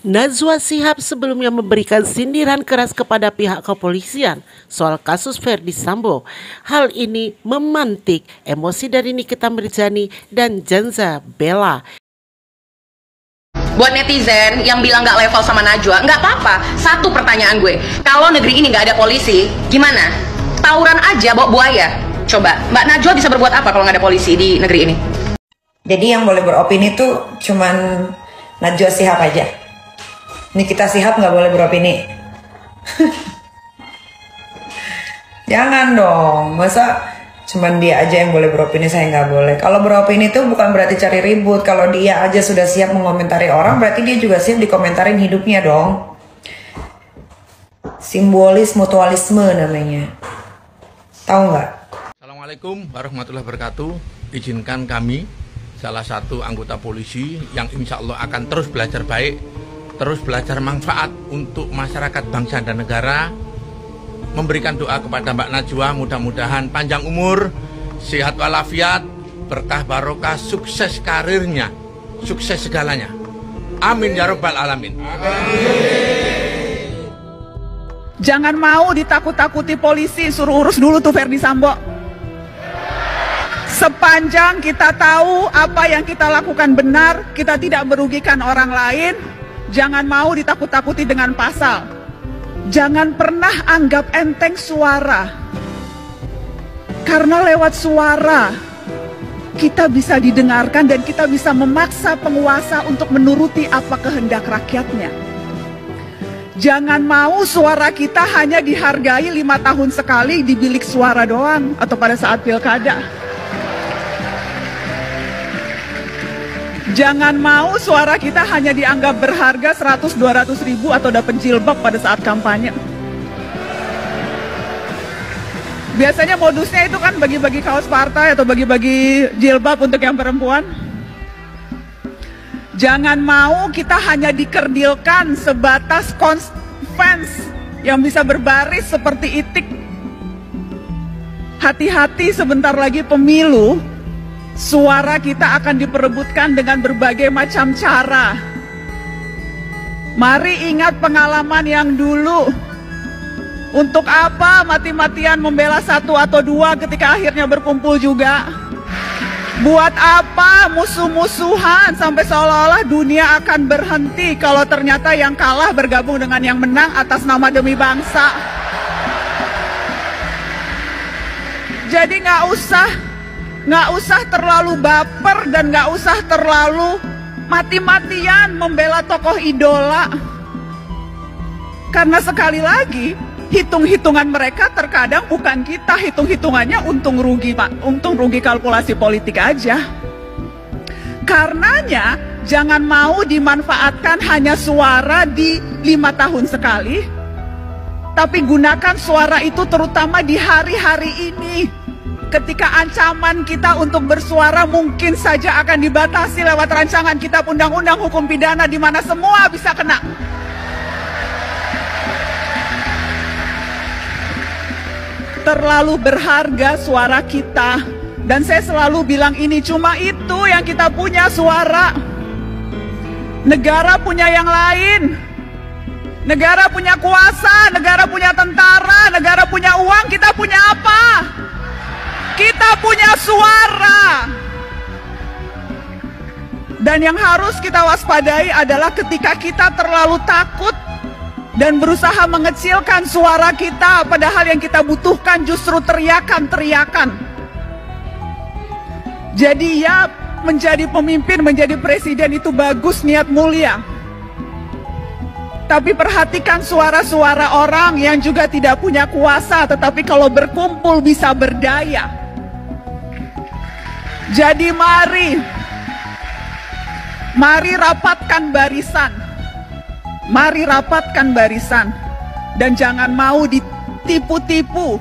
Najwa Shihab sebelumnya memberikan sindiran keras kepada pihak kepolisian soal kasus Ferdy Sambo. Hal ini memantik emosi dari Nikita Mirzani dan Janza Bella. Buat netizen yang bilang nggak level sama Najwa, nggak apa-apa. Satu pertanyaan gue, kalau negeri ini nggak ada polisi, gimana? Tawuran aja bawa buaya. Coba, Mbak Najwa bisa berbuat apa kalau nggak ada polisi di negeri ini? Jadi yang boleh beropini tuh cuman Najwa Shihab aja. Nikita Shihab nggak boleh beropini. Jangan dong, masa cuman dia aja yang boleh beropini, saya nggak boleh. Kalau beropini itu bukan berarti cari ribut. Kalau dia aja sudah siap mengomentari orang, berarti dia juga siap dikomentarin hidupnya dong. Simbolis mutualisme namanya. Tahu nggak? Assalamualaikum warahmatullahi wabarakatuh. Izinkan kami, salah satu anggota polisi yang insya Allah akan terus belajar baik, terus belajar manfaat untuk masyarakat bangsa dan negara, memberikan doa kepada Mbak Najwa, mudah-mudahan panjang umur, sehat walafiat, berkah barokah, sukses karirnya, sukses segalanya. Amin ya rabbal alamin. Jangan mau ditakut-takuti polisi, suruh urus dulu tuh Ferdy Sambo. Sepanjang kita tahu apa yang kita lakukan benar, kita tidak merugikan orang lain, jangan mau ditakut-takuti dengan pasal. Jangan pernah anggap enteng suara. Karena lewat suara kita bisa didengarkan dan kita bisa memaksa penguasa untuk menuruti apa kehendak rakyatnya. Jangan mau suara kita hanya dihargai 5 tahun sekali di bilik suara doang atau pada saat pilkada. Jangan mau suara kita hanya dianggap berharga 100-200 ribu atau dapat jilbab pada saat kampanye. Biasanya modusnya itu kan bagi-bagi kaos partai atau bagi-bagi jilbab untuk yang perempuan. Jangan mau kita hanya dikerdilkan sebatas fans yang bisa berbaris seperti itik. Hati-hati, sebentar lagi pemilu. Suara kita akan diperebutkan dengan berbagai macam cara. Mari ingat pengalaman yang dulu. Untuk apa mati-matian membela 1 atau 2 ketika akhirnya berkumpul juga? Buat apa musuh-musuhan sampai seolah-olah dunia akan berhenti kalau ternyata yang kalah bergabung dengan yang menang atas nama demi bangsa? Jadi nggak usah terlalu baper dan nggak usah terlalu mati-matian membela tokoh idola. Karena sekali lagi, hitung-hitungan mereka terkadang bukan kita, hitung-hitungannya untung rugi kalkulasi politik aja. Karenanya, jangan mau dimanfaatkan hanya suara di 5 tahun sekali, tapi gunakan suara itu terutama di hari-hari ini. Ketika ancaman kita untuk bersuara mungkin saja akan dibatasi lewat rancangan kitab undang-undang hukum pidana di mana semua bisa kena. Terlalu berharga suara kita. Dan saya selalu bilang ini, cuma itu yang kita punya, suara. Negara punya yang lain. Negara punya kuasa, negara punya tentara, negara punya uang, kita punya apa? Kita punya suara. Dan yang harus kita waspadai adalah ketika kita terlalu takut dan berusaha mengecilkan suara kita, padahal yang kita butuhkan justru teriakan-teriakan. Jadi ya, menjadi pemimpin, menjadi presiden itu bagus, niat mulia. Tapi perhatikan suara-suara orang yang juga tidak punya kuasa, tetapi kalau berkumpul bisa berdaya. Jadi mari rapatkan barisan. Mari rapatkan barisan. Dan jangan mau ditipu-tipu.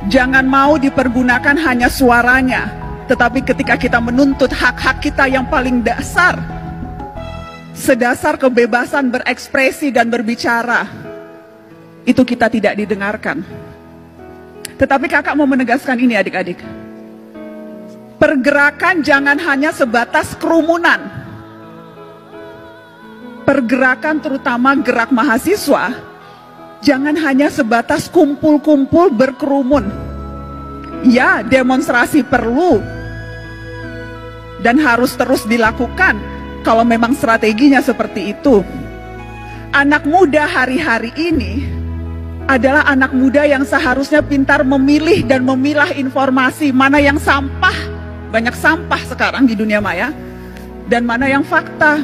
Jangan mau dipergunakan hanya suaranya, tetapi ketika kita menuntut hak-hak kita yang paling dasar, sedasar kebebasan berekspresi dan berbicara, itu kita tidak didengarkan. Tetapi kakak mau menegaskan ini adik-adik. Pergerakan jangan hanya sebatas kerumunan. Pergerakan terutama gerak mahasiswa jangan hanya sebatas kumpul-kumpul berkerumun. Ya, demonstrasi perlu dan harus terus dilakukan kalau memang strateginya seperti itu. Anak muda hari-hari ini adalah anak muda yang seharusnya pintar memilih dan memilah informasi, mana yang sampah, banyak sampah sekarang di dunia maya, dan mana yang fakta,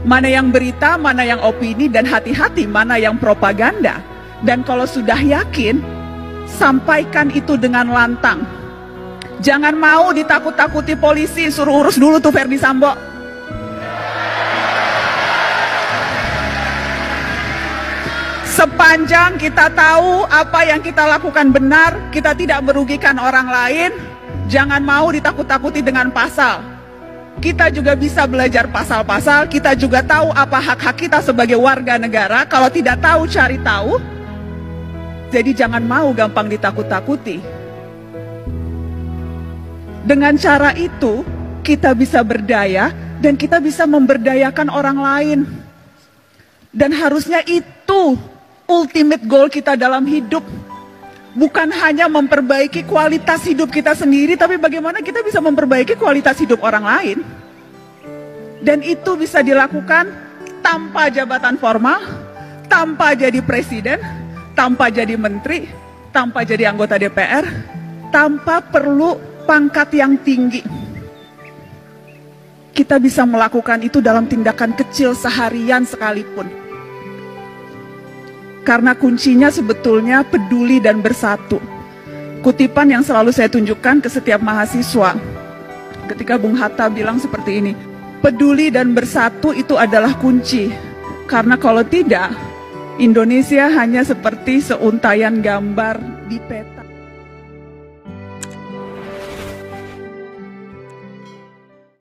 mana yang berita, mana yang opini, dan hati-hati mana yang propaganda. Dan kalau sudah yakin, sampaikan itu dengan lantang. Jangan mau ditakut-takuti polisi, suruh urus dulu tuh Ferdi Sambo. Sepanjang kita tahu apa yang kita lakukan benar, kita tidak merugikan orang lain, jangan mau ditakut-takuti dengan pasal. Kita juga bisa belajar pasal-pasal, kita juga tahu apa hak-hak kita sebagai warga negara. Kalau tidak tahu, cari tahu. Jadi jangan mau gampang ditakut-takuti. Dengan cara itu, kita bisa berdaya dan kita bisa memberdayakan orang lain. Dan harusnya itu ultimate goal kita dalam hidup. Bukan hanya memperbaiki kualitas hidup kita sendiri, tapi bagaimana kita bisa memperbaiki kualitas hidup orang lain. Dan itu bisa dilakukan tanpa jabatan formal, tanpa jadi presiden, tanpa jadi menteri, tanpa jadi anggota DPR, tanpa perlu pangkat yang tinggi. Kita bisa melakukan itu dalam tindakan kecil seharian sekalipun. Karena kuncinya sebetulnya peduli dan bersatu. Kutipan yang selalu saya tunjukkan ke setiap mahasiswa ketika Bung Hatta bilang seperti ini, peduli dan bersatu itu adalah kunci. Karena kalau tidak, Indonesia hanya seperti seuntaian gambar di peta.